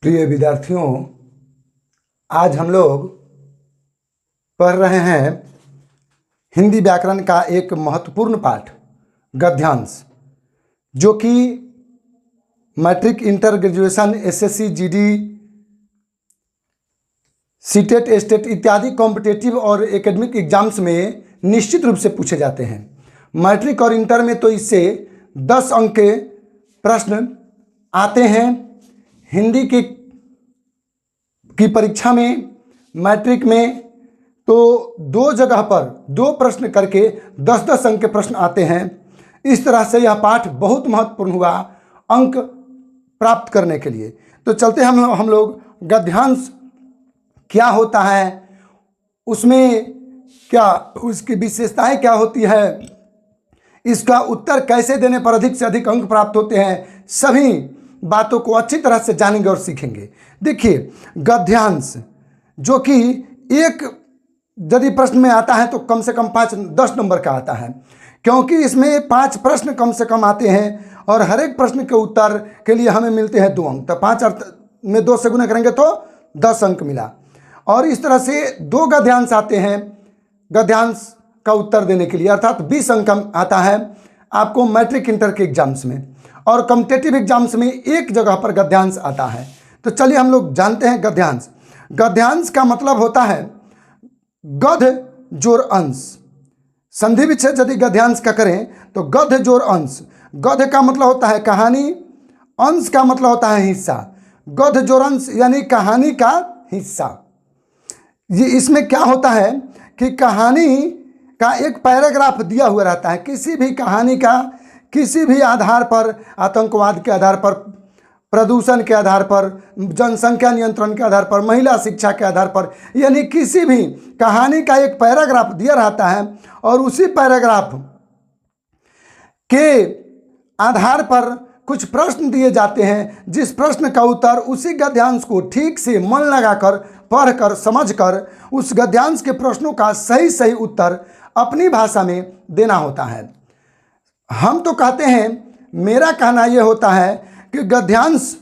प्रिय विद्यार्थियों, आज हम लोग पढ़ रहे हैं हिंदी व्याकरण का एक महत्वपूर्ण पाठ गद्यांश, जो कि matric, inter, graduation, SSC, GD, CTET, state इत्यादि कॉम्पिटेटिव और एकेडमिक एग्जाम्स में निश्चित रूप से पूछे जाते हैं। मैट्रिक और इंटर में तो इससे 10 अंक के प्रश्न आते हैं। हिंदी की परीक्षा में, मैट्रिक में तो 2 जगह पर 2 प्रश्न करके 10-10 अंक के प्रश्न आते हैं। इस तरह से यह पाठ बहुत महत्वपूर्ण हुआ अंक प्राप्त करने के लिए। तो चलते हम लोग गद्यांश क्या होता है, उसमें क्या उसकी विशेषताएं क्या होती है, इसका उत्तर कैसे देने पर अधिक से अधिक अंक प्राप्त होते हैं, सभी बातों को अच्छी तरह से जानेंगे और सीखेंगे। देखिए, गद्यांश जो कि एक यदि प्रश्न में आता है तो कम से कम 5-10 नंबर का आता है, क्योंकि इसमें 5 प्रश्न कम से कम आते हैं और हर एक प्रश्न के उत्तर के लिए हमें मिलते हैं 2 अंक। तो 5 में 2 से गुना करेंगे तो 10 अंक मिला। और इस तरह से 2 गद्यांश आते हैं गद्यांश का उत्तर देने के लिए, अर्थात 20 अंक आता है आपको मैट्रिक, इंटर के एग्जाम्स में। और कॉम्पिटेटिव एग्जाम्स में एक जगह पर गद्यांश आता है। तो चलिए हम लोग जानते हैं गद्यांश। गद्यांश का मतलब होता है गद्य जोड़ अंश। संधि विच्छेद यदि गद्यांश का करें तो गद्य जोड़ अंश। गद्य का मतलब होता है कहानी, अंश का मतलब होता है हिस्सा। गद्य जोड़ अंश यानी कहानी का हिस्सा। ये इसमें क्या होता है कि कहानी का एक पैराग्राफ दिया हुआ रहता है। किसी भी कहानी का किसी भी आधार पर, आतंकवाद के आधार पर, प्रदूषण के आधार पर, जनसंख्या नियंत्रण के आधार पर, महिला शिक्षा के आधार पर, यानी किसी भी कहानी का एक पैराग्राफ दिया रहता है और उसी पैराग्राफ के आधार पर कुछ प्रश्न दिए जाते हैं, जिस प्रश्न का उत्तर उसी गद्यांश को ठीक से मन लगाकर, पढ़कर, समझकर उस गद्यांश के प्रश्नों का सही उत्तर अपनी भाषा में देना होता है। हम तो कहते हैं, मेरा कहना यह होता है कि गद्यांश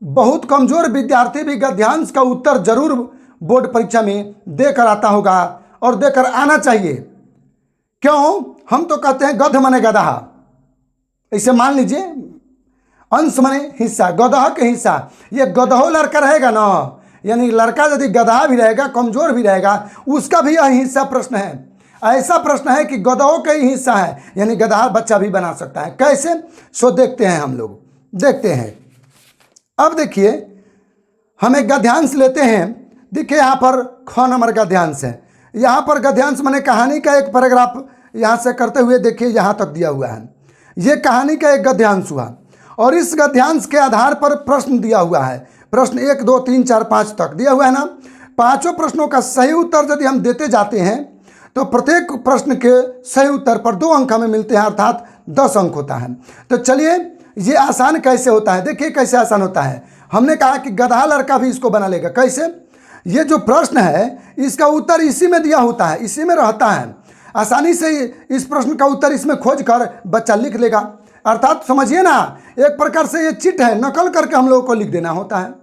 बहुत कमज़ोर विद्यार्थी भी गद्यांश का उत्तर जरूर बोर्ड परीक्षा में देकर आता होगा और देकर आना चाहिए। क्यों? हम तो कहते हैं गद्य माने गदहा। इसे मान लीजिए, अंश माने हिस्सा, गदह के हिस्सा। ये गदहो लड़का रहेगा ना, यानी लड़का यदि गदहा भी रहेगा, कमज़ोर भी रहेगा, उसका भी यह हिस्सा प्रश्न है। ऐसा प्रश्न है कि गदहों का ही हिस्सा है, यानी गदहा बच्चा भी बना सकता है। कैसे? सो देखते हैं, हम लोग देखते हैं। अब देखिए, हम एक गद्यांश लेते हैं। देखिए, यहाँ पर ख नंबर गद्यांश है। यहाँ पर गद्यांश माने कहानी का एक पैराग्राफ यहाँ से करते हुए देखिए यहाँ तक दिया हुआ है। ये कहानी का एक गद्यांश हुआ और इस गद्यांश के आधार पर प्रश्न दिया हुआ है। प्रश्न 1, 2, 3, 4, 5 तक दिया हुआ है ना। 5 प्रश्नों का सही उत्तर यदि हम देते जाते हैं तो प्रत्येक प्रश्न के सही उत्तर पर 2 अंक हमें मिलते हैं, अर्थात 10 अंक होता है। तो चलिए, ये आसान कैसे होता है, देखिए कैसे आसान होता है। हमने कहा कि गदहा लड़का भी इसको बना लेगा। कैसे? ये जो प्रश्न है इसका उत्तर इसी में दिया होता है, इसी में रहता है। आसानी से इस प्रश्न का उत्तर इसमें खोज कर बच्चा लिख लेगा। अर्थात समझिए ना, एक प्रकार से ये चिट है, नकल करके हम लोगों को लिख देना होता है।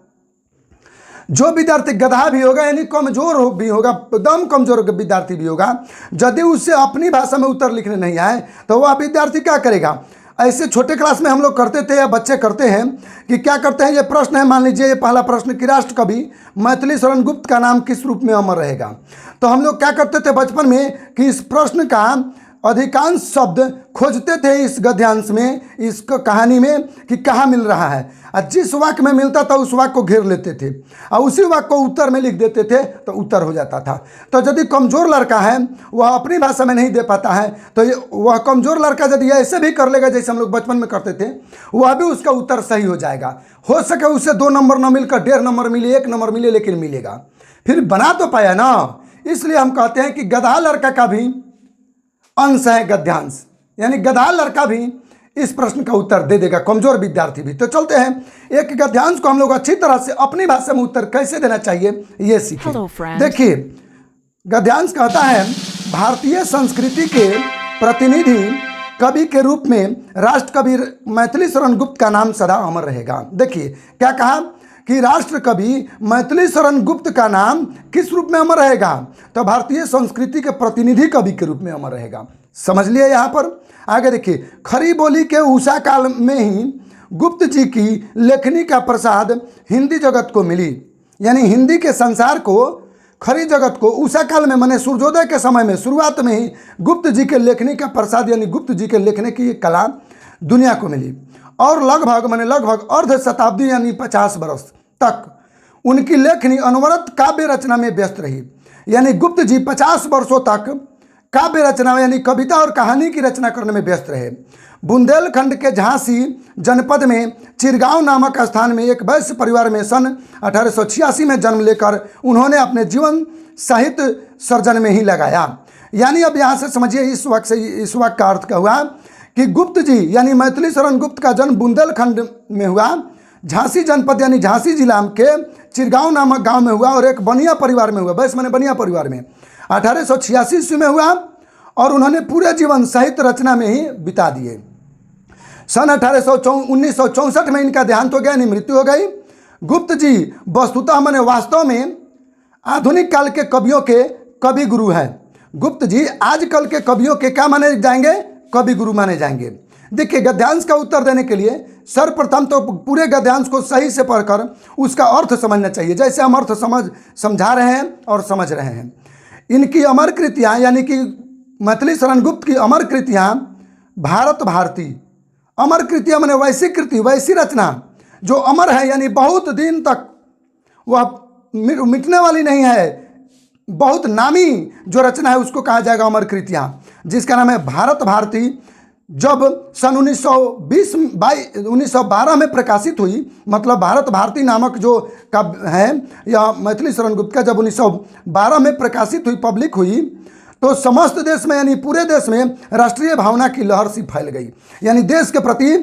जो विद्यार्थी गदहा भी होगा, यानी कमजोर भी होगा, एकदम कमजोर विद्यार्थी भी होगा, यदि उससे अपनी भाषा में उत्तर लिखने नहीं आए तो वह विद्यार्थी क्या करेगा? ऐसे छोटे क्लास में हम लोग करते थे या बच्चे करते हैं कि क्या करते हैं, ये प्रश्न है, मान लीजिए ये पहला प्रश्न कि राष्ट्र कवि मैथिली शरण गुप्त का नाम किस रूप में अमर रहेगा। तो हम लोग क्या करते थे बचपन में कि इस प्रश्न का अधिकांश शब्द खोजते थे इस गद्यांश में, इस कहानी में कि कहाँ मिल रहा है, और जिस वाक्य में मिलता था उस वाक्य को घेर लेते थे और उसी वाक्य को उत्तर में लिख देते थे तो उत्तर हो जाता था। तो यदि कमज़ोर लड़का है, वह अपनी भाषा में नहीं दे पाता है, तो वह कमज़ोर लड़का यदि ऐसे भी कर लेगा जैसे हम लोग बचपन में करते थे, वह भी उसका उत्तर सही हो जाएगा। हो सके उससे 2 नंबर न मिलकर 1.5 नंबर मिले, 1 नंबर मिले, लेकिन मिलेगा। फिर बना तो पाया ना। इसलिए हम कहते हैं कि गदहा लड़का का भी अंश है गद्यांश, यानी गदहा लड़का भी इस प्रश्न का उत्तर दे देगा, कमजोर विद्यार्थी भी। तो चलते हैं, एक गद्यांश को हम लोग अच्छी तरह से अपनी भाषा में उत्तर कैसे देना चाहिए ये सीखें। देखिए, गद्यांश कहता है, भारतीय संस्कृति के प्रतिनिधि कवि के रूप में राष्ट्र कवि मैथिली शरण गुप्त का नाम सदा अमर रहेगा। देखिए क्या कहा कि राष्ट्र कवि मैथिली शरण गुप्त का नाम किस रूप में अमर रहेगा? तो भारतीय संस्कृति के प्रतिनिधि कवि के रूप में अमर रहेगा। समझ लिए यहाँ पर। आगे देखिए, खड़ी बोली के उषा काल में ही गुप्त जी की लेखनी का प्रसाद हिंदी जगत को मिली। यानी हिंदी के संसार को, खरी जगत को उषा काल में, माने सूर्योदय के समय में, शुरुआत में ही गुप्त जी के लेखनी का प्रसाद यानी गुप्त जी के लिखने की कला दुनिया को मिली। और लगभग अर्ध शताब्दी यानी 50 वर्ष तक उनकी लेखनी अनवरत काव्य रचना में व्यस्त रही। यानी गुप्त जी 50 वर्षों तक काव्य रचना यानी कविता और कहानी की रचना करने में व्यस्त रहे। बुंदेलखंड के झांसी जनपद में चिरगांव नामक स्थान में एक वैश्य परिवार में सन 1886 में जन्म लेकर उन्होंने अपने जीवन साहित्य सर्जन में ही लगाया। यानी अब यहाँ से समझिए, इस वाक्य का अर्थ क्या हुआ कि गुप्त जी यानी मैथिली शरण गुप्त का जन्म बुंदेलखंड में हुआ, झांसी जनपद यानी झांसी जिला के चिरगांव नामक गांव में हुआ और एक बनिया परिवार में हुआ। वैश्य माने बनिया परिवार में 1886 ईस्वी में हुआ और उन्होंने पूरे जीवन साहित्य रचना में ही बिता दिए। सन 1964 में इनका देहांत हो गया, यानी मृत्यु हो गई। गुप्त जी वस्तुतः माने वास्तव में आधुनिक काल के कवियों के कवि गुरु हैं। गुप्त जी आजकल के कवियों के क्या माने जाएंगे? कवि गुरु माने जाएंगे। देखिए, गद्यांश का उत्तर देने के लिए सर्वप्रथम तो पूरे गद्यांश को सही से पढ़कर उसका अर्थ समझना चाहिए, जैसे हम अर्थ समझा रहे हैं और समझ रहे हैं। इनकी अमर कृतियाँ यानी कि मैथिली शरण गुप्त की अमर कृतियाँ भारत भारती, अमर कृतियाँ माने वैसी कृति, वैसी रचना जो अमर है, यानी बहुत दिन तक वह मिटने वाली नहीं है, बहुत नामी जो रचना है उसको कहा जाएगा अमर कृतियाँ, जिसका नाम है भारत भारती। जब सन 1912 में प्रकाशित हुई, मतलब भारत भारती नामक जो काव्य है या मैथिली शरण गुप्त का जब 1912 में प्रकाशित हुई, पब्लिक हुई, तो समस्त देश में यानी पूरे देश में राष्ट्रीय भावना की लहर सी फैल गई। यानी देश के प्रति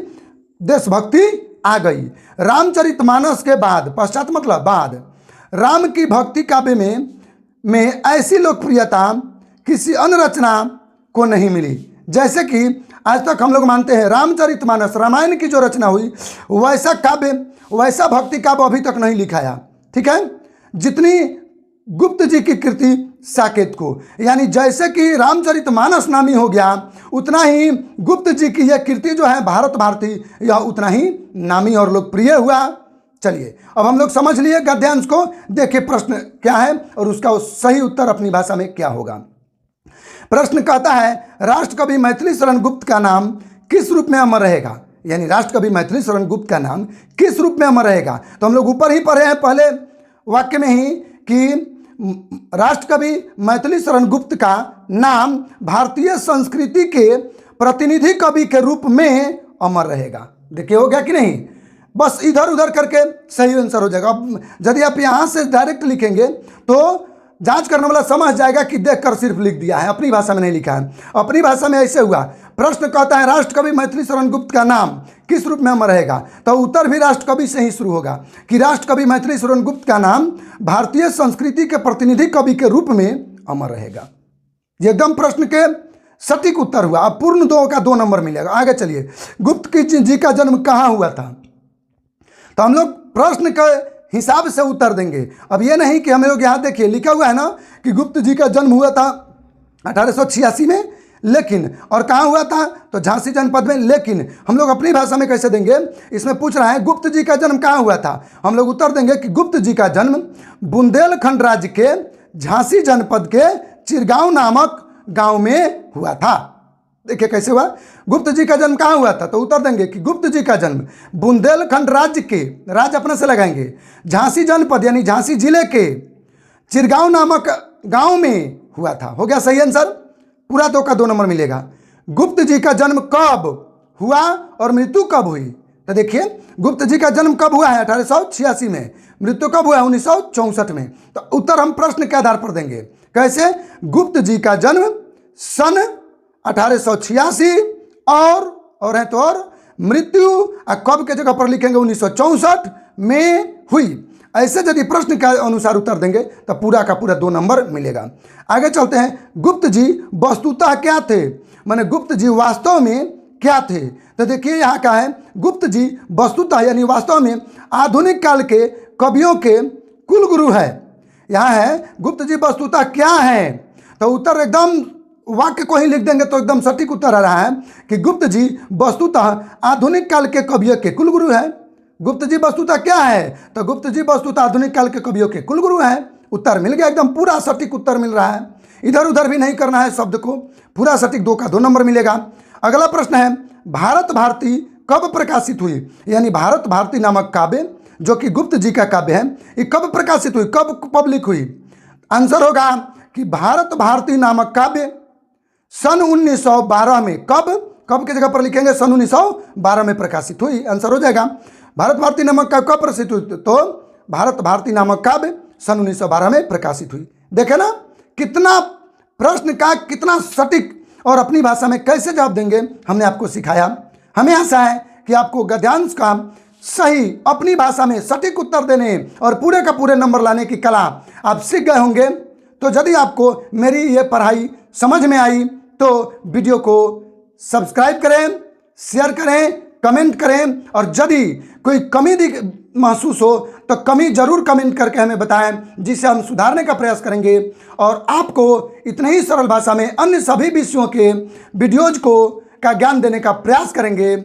देशभक्ति आ गई। रामचरितमानस के बाद, पश्चात मतलब बाद, राम की भक्ति काव्य में ऐसी लोकप्रियता किसी अन्य रचना को नहीं मिली। जैसे कि आज तक हम लोग मानते हैं रामचरितमानस, रामायण की जो रचना हुई, वैसा काव्य, वैसा भक्ति काव्य अभी तक नहीं लिखाया। ठीक है, जितनी गुप्त जी की कृति साकेत को, यानी जैसे कि रामचरितमानस नामी हो गया, उतना ही गुप्त जी की यह कृति जो है भारत भारती, यह उतना ही नामी और लोकप्रिय हुआ। चलिए, अब हम लोग समझ लिए गद्यांश को। देखिए प्रश्न क्या है और उसका सही उत्तर अपनी भाषा में क्या होगा। प्रश्न कहता है, राष्ट्रकवि मैथिली शरण गुप्त का नाम किस रूप में अमर रहेगा? यानी राष्ट्रकवि मैथिली शरण गुप्त का नाम किस रूप में अमर रहेगा? तो हम लोग ऊपर ही पढ़े हैं पहले वाक्य में ही कि राष्ट्रकवि मैथिली शरण गुप्त का नाम भारतीय संस्कृति के प्रतिनिधि कवि के रूप में अमर रहेगा। देखिए हो गया कि नहीं? बस इधर उधर करके सही आंसर हो जाएगा। अब यदि आप यहाँ से डायरेक्ट लिखेंगे तो जांच करने वाला समझ जाएगा कि देखकर सिर्फ लिख दिया है, अपनी भाषा में नहीं लिखा है। अपनी भाषा में ऐसे हुआ, प्रश्न कहता है राष्ट्रकवि मैथिली शरण गुप्त का नाम किस रूप में अमर रहेगा, तो उत्तर भी राष्ट्रकवि से ही शुरू होगा कि राष्ट्रकवि मैथिली शरण गुप्त का नाम भारतीय संस्कृति के प्रतिनिधि कवि के रूप में अमर रहेगा। ये एकदम प्रश्न के सटीक उत्तर हुआ। अब पूर्ण 2 का 2 नंबर मिलेगा। आगे चलिए, गुप्त जी का जन्म कहाँ हुआ था? तो हम लोग प्रश्न के हिसाब से उत्तर देंगे। अब ये नहीं कि हम लोग यहाँ देखिए लिखा हुआ है ना कि गुप्त जी का जन्म हुआ था 1886 में, लेकिन और कहाँ हुआ था? तो झांसी जनपद में। लेकिन हम लोग अपनी भाषा में कैसे देंगे? इसमें पूछ रहा है गुप्त जी का जन्म कहाँ हुआ था, हम लोग उत्तर देंगे कि गुप्त जी का जन्म बुंदेलखंड राज्य के झांसी जनपद के चिरगांव नामक गांव में हुआ था। देखिए कैसे हुआ, गुप्त जी का जन्म कहाँ हुआ था, तो उत्तर देंगे कि गुप्त जी का जन्म बुंदेलखंड राज्य के, राज्य अपने से लगाएंगे, झांसी जनपद यानी झांसी जिले के चिरगांव नामक गांव में हुआ था। हो गया सही आंसर। पूरा 2 का 2 नंबर मिलेगा। गुप्त जी का जन्म कब हुआ और मृत्यु कब हुई? तो देखिए गुप्त जी का जन्म कब हुआ है? 1886 में। मृत्यु कब हुआ है? 1964 में। तो उत्तर हम प्रश्न के आधार पर देंगे। कैसे? गुप्त जी का जन्म सन 1886 और है तो और मृत्यु कब के जगह पर लिखेंगे 1964 में हुई। ऐसे यदि प्रश्न के अनुसार उत्तर देंगे तो पूरा का पूरा 2 नंबर मिलेगा। आगे चलते हैं। गुप्त जी वस्तुतः क्या थे, माने गुप्त जी वास्तव में क्या थे? तो देखिए यहाँ क्या है, गुप्त जी वस्तुतः यानी वास्तव में आधुनिक काल के कवियों के कुलगुरु है। यहाँ है गुप्त जी वस्तुतः क्या है, तो उत्तर एकदम वाक्य को ही लिख देंगे तो एकदम सटीक उत्तर आ रहा है कि गुप्त जी वस्तुतः आधुनिक काल के कवियों के कुलगुरु है। गुप्त जी वस्तुतः क्या है, तो गुप्त जी वस्तुतः आधुनिक काल के कवियों के कुलगुरु है। उत्तर मिल गया, एकदम पूरा सटीक उत्तर मिल रहा है। इधर उधर भी नहीं करना है शब्द को, पूरा सटीक 2 का 2 नंबर मिलेगा। अगला प्रश्न है भारत भारती कब प्रकाशित हुई, यानी भारत भारती नामक काव्य जो कि गुप्त जी का काव्य है, ये कब प्रकाशित हुई, कब पब्लिक हुई। आंसर होगा कि भारत भारती नामक काव्य सन 1912 में, कब की जगह पर लिखेंगे सन 1912 में प्रकाशित हुई। आंसर हो जाएगा भारत भारती नामक काव्य कब प्रकाशित हुई, तो भारत भारती नामक काव्य सन 1912 में प्रकाशित हुई। देखे ना कितना प्रश्न का कितना सटीक और अपनी भाषा में कैसे जवाब देंगे हमने आपको सिखाया। हमें आशा है कि आपको गद्यांश का सही अपनी भाषा में सटीक उत्तर देने और पूरे का पूरे नंबर लाने की कला आप सीख गए होंगे। तो यदि आपको मेरी ये पढ़ाई समझ में आई तो वीडियो को सब्सक्राइब करें, शेयर करें, कमेंट करें, और यदि कोई कमी महसूस हो तो कमी जरूर कमेंट करके हमें बताएं, जिसे हम सुधारने का प्रयास करेंगे और आपको इतने ही सरल भाषा में अन्य सभी विषयों के वीडियोज का ज्ञान देने का प्रयास करेंगे।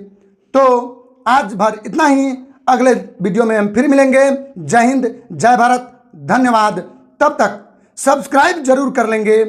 तो आज भर इतना ही, अगले वीडियो में हम फिर मिलेंगे। जय हिंद, जय भारत, धन्यवाद। तब तक सब्सक्राइब जरूर कर लेंगे।